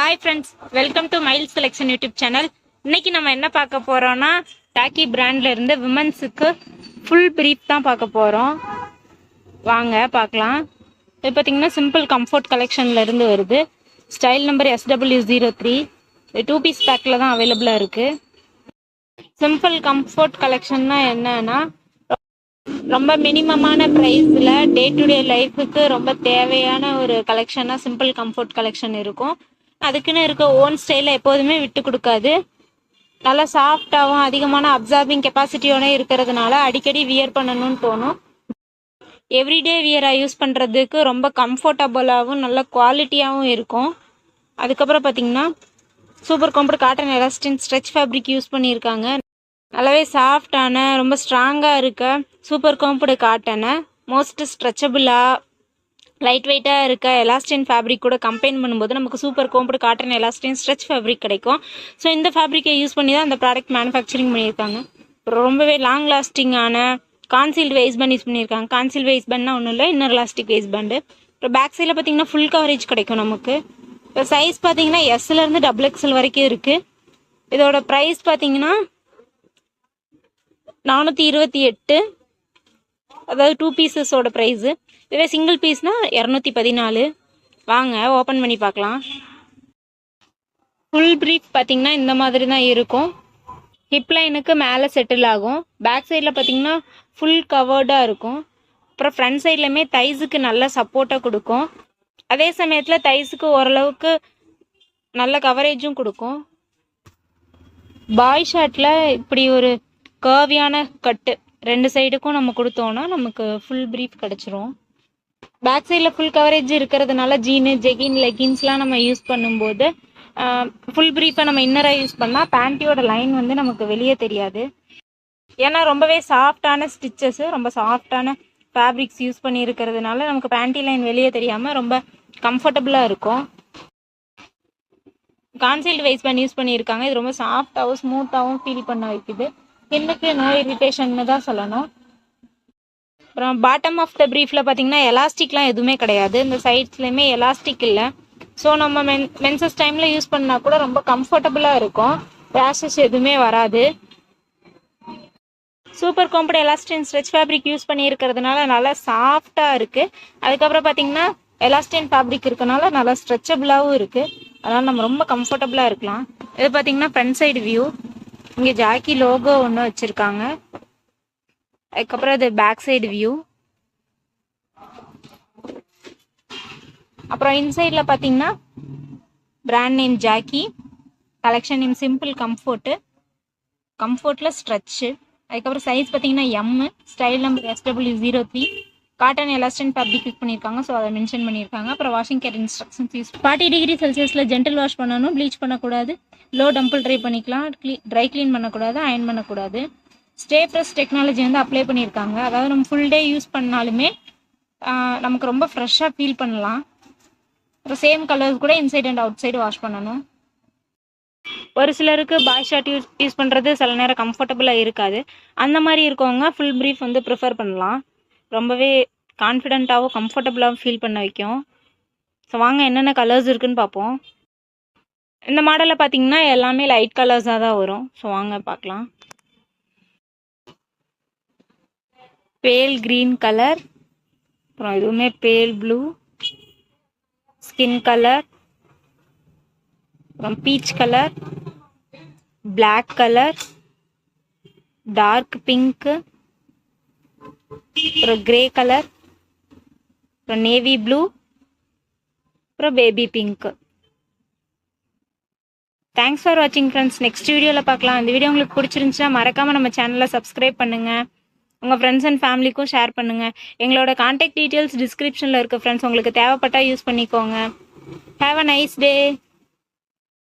Hi friends, welcome to miles collection YouTube channel. இன்னைக்கு நம்ம என்ன பார்க்க போறோம்னா டாக்கி பிராண்ட்ல இருந்து விமன்ஸுக்கு ஃபுல் பிரீஃப் தான் பார்க்க போறோம். வாங்க பார்க்கலாம். இது பார்த்தீங்கன்னா சிம்பிள் கம்ஃபர்ட் கலெக்ஷன்ல இருந்து வருது. Style number SW03. 2 பீஸ் பேக்கில் தான் அவைலபிளாக இருக்கு. சிம்பிள் கம்ஃபர்ட் கலெக்ஷன்னா என்னன்னா ரொம்ப மினிமமான ப்ரைஸில் டே டு டே லைஃபுக்கு ரொம்ப தேவையான ஒரு கலெக்ஷனாக சிம்பிள் கம்ஃபர்ட் கலெக்ஷன் இருக்கும். அதுக்குன்னு இருக்க ஓன் ஸ்டைலில் எப்போதுமே விட்டு கொடுக்காது. நல்லா சாஃப்டாகவும் அதிகமான அப்சார்பிங் கெப்பாசிட்டியோட இருக்கிறதுனால அடிக்கடி வியர் பண்ணணும்னு தோணும். எவ்ரிடே வியராக யூஸ் பண்ணுறதுக்கு ரொம்ப கம்ஃபர்டபுளாகவும் நல்ல குவாலிட்டியாகவும் இருக்கும். அதுக்கப்புறம் பார்த்திங்கன்னா super comfort cotton elastin stretch fabric use பண்ணியிருக்காங்க. நல்லாவே சாஃப்டான ரொம்ப ஸ்ட்ராங்காக இருக்க சூப்பர் கம்ஃபர்ட் காட்டனை மோஸ்ட் ஸ்ட்ரெச்சபிளாக லைட் வெயிட்டாக இருக்க எலாஸ்டின் ஃபேப்ரிக் கூட கம்பைன் பண்ணும்போது நமக்கு super comfort cotton elastin stretch fabric கிடைக்கும். ஸோ இந்த ஃபேப்ரிக்கை யூஸ் பண்ணி தான் அந்த ப்ராடக்ட் மேனுஃபேக்சரிங் பண்ணியிருக்காங்க. ரொம்பவே லாங் லாஸ்டிங்கான கான்சீல்டு வேஸ்ட் பேண்ட் யூஸ் பண்ணியிருக்காங்க. கான்சீல்டு வேஸ்ட் பேண்ட்னா ஒன்றும் இல்லை, இன்னர் எலாஸ்டிக் வேஸ்ட் பேண்டு. இப்போ பேக் சைடில் பார்த்தீங்கன்னா ஃபுல் கவரேஜ் கிடைக்கும் நமக்கு. இப்போ சைஸ் பார்த்தீங்கன்னா எஸ்லேருந்து XXL வரைக்கும் இருக்குது. இதோட ப்ரைஸ் பார்த்தீங்கன்னா 428, அதாவது 2 பீசஸோட ப்ரைஸு. இதுவே சிங்கிள் பீஸ்னால் 214. வாங்க ஓப்பன் பண்ணி பார்க்கலாம். ஃபுல் ப்ரீஃப் பார்த்தீங்கன்னா இந்த மாதிரி தான் இருக்கும். ஹிப் லைனுக்கு மேலே செட்டில் ஆகும். பேக் சைடில் பார்த்தீங்கன்னா ஃபுல் கவர்டாக இருக்கும். அப்புறம் ஃப்ரண்ட் சைட்லையுமே தைஸுக்கு நல்ல சப்போர்ட்டாக கொடுக்கும். அதே சமயத்தில் தைஸுக்கு ஓரளவுக்கு நல்ல கவரேஜும் கொடுக்கும். பாய் ஷர்ட்டில் இப்படி ஒரு கர்வியான கட்டு 2 சைடுக்கும் நம்ம கொடுத்தோன்னா நமக்கு ஃபுல் ப்ரீஃப் கிடச்சிரும். பேக் சைடில் ஃபுல் கவரேஜ் இருக்கிறதுனால ஜீனு, ஜெகின், லெகின்ஸ்லாம் நம்ம யூஸ் பண்ணும்போது ஃபுல் ப்ரீஃபை நம்ம இன்னராக யூஸ் பண்ணால் பேண்ட்டியோட லைன் வந்து நமக்கு வெளியே தெரியாது. ஏன்னா ரொம்பவே சாஃப்டான ஸ்டிச்சஸ்ஸு, ரொம்ப சாஃப்டான ஃபேப்ரிக்ஸ் யூஸ் பண்ணி இருக்கிறதுனால நமக்கு பேண்ட்டி லைன் வெளியே தெரியாமல் ரொம்ப கம்ஃபர்டபுளாக இருக்கும். கான்சீல்டு வேஸ்ட் பேண்ட் யூஸ் பண்ணியிருக்காங்க. இது ரொம்ப சாஃப்டாகவும் ஸ்மூத்தாகவும் ஃபீல் பண்ண வைக்குது. ஸ்கின்னுக்கு நோ இரிட்டேஷன்னு தான் சொல்லணும். அப்புறம் பாட்டம் ஆஃப் த ப்ரீஃபில் பார்த்தீங்கன்னா எலாஸ்டிக்லாம் எதுவுமே கிடையாது. இந்த சைட்ஸ்லையுமே எலாஸ்டிக் இல்லை. ஸோ நம்ம மென்சஸ் டைமில் யூஸ் பண்ணால் கூட ரொம்ப கம்ஃபர்டபுளாக இருக்கும். ரேஷஸ் எதுவுமே வராது. Super comfort elastane stretch fabric use பண்ணியிருக்கிறதுனால நல்லா சாஃப்டாக இருக்குது. அதுக்கப்புறம் பார்த்தீங்கன்னா எலாஸ்டின் ஃபேப்ரிக் இருக்கனால நல்லா ஸ்ட்ரெச்சபிளாகவும் இருக்குது. அதனால் நம்ம ரொம்ப கம்ஃபர்டபுளாக இருக்கலாம். இது பார்த்தீங்கன்னா ஃப்ரண்ட் சைடு வியூ. இங்கே ஜாக்கி லோகோ ஒன்று வச்சுருக்காங்க. அதுக்கப்புறம் இது பேக் சைடு வியூ. அப்புறம் இன்சைடில் பார்த்தீங்கன்னா brand name Jockey, collection name simple comfort, கம்ஃபர்ட்டில் ஸ்ட்ரெச்சு. அதுக்கப்புறம் சைஸ் பார்த்தீங்கன்னா M, style number SW03. Cotton elastane fabric use பண்ணியிருக்காங்க. ஸோ அதை மென்ஷன் பண்ணியிருக்காங்க. அப்புறம் washing care instructions use 40 degree செல்சியஸில் ஜென்டல் வாஷ் பண்ணணும், ப்ளீச் பண்ணக்கூடாது, லோ டம்பிள் ட்ரை பண்ணிக்கலாம், ட்ரை க்ளீன் பண்ணக்கூடாது, அயன் பண்ணக்கூடாது. ஸ்டே ஃப்ரெஷ் டெக்னாலஜி வந்து அப்ளை பண்ணியிருக்காங்க. அதாவது நம்ம ஃபுல் டே யூஸ் பண்ணாலுமே நமக்கு ரொம்ப ஃப்ரெஷ்ஷாக ஃபீல் பண்ணலாம். அப்புறம் சேம் கலர்ஸ் கூட inside and out side wash பண்ணணும். ஒரு சிலருக்கு பாய் ஷர்ட் யூஸ் பண்ணுறது சில நேரம் கம்ஃபர்டபுளாக இருக்காது. அந்த மாதிரி இருக்கவங்க ஃபுல் ப்ரீஃப் வந்து ப்ரிஃபர் பண்ணலாம். ரொம்பவே கான்ஃபிடென்ட்டாகவும் கம்ஃபர்டபுளாகவும் ஃபீல் பண்ண வைக்கும். ஸோ வாங்க என்னென்ன கலர்ஸ் இருக்குதுன்னு பார்ப்போம். இந்த மாடலில் பார்த்தீங்கன்னா எல்லாமே லைட் கலர்ஸாக தான் வரும். ஸோ வாங்க பார்க்கலாம். பேல் க்ரீன் கலர், அப்புறம் இதுவுமே பேல் ப்ளூ, ஸ்கின் கலர், அப்புறம் peach colour, black colour, dark pink, அப்புறம் கிரே கலர், அப்புறம் நேவி ப்ளூ, அப்புறம் பேபி பிங்க்கு. தேங்க்ஸ் ஃபார் வாட்சிங் ஃப்ரெண்ட்ஸ். நெக்ஸ்ட் வீடியோவில் பார்க்கலாம். இந்த வீடியோ உங்களுக்கு பிடிச்சிருந்துச்சுன்னா மறக்காமல் நம்ம சேனலை சப்ஸ்கிரைப் பண்ணுங்கள். உங்கள் ஃப்ரெண்ட்ஸ் அண்ட் ஃபேமிலிக்கும் ஷேர் பண்ணுங்கள். எங்களோட கான்டாக்ட் டீட்டெயில்ஸ் டிஸ்கிரிப்ஷனில் இருக்குது ஃப்ரெண்ட்ஸ். உங்களுக்கு தேவைப்பட்டால் யூஸ் பண்ணிக்கோங்க. Have a nice day.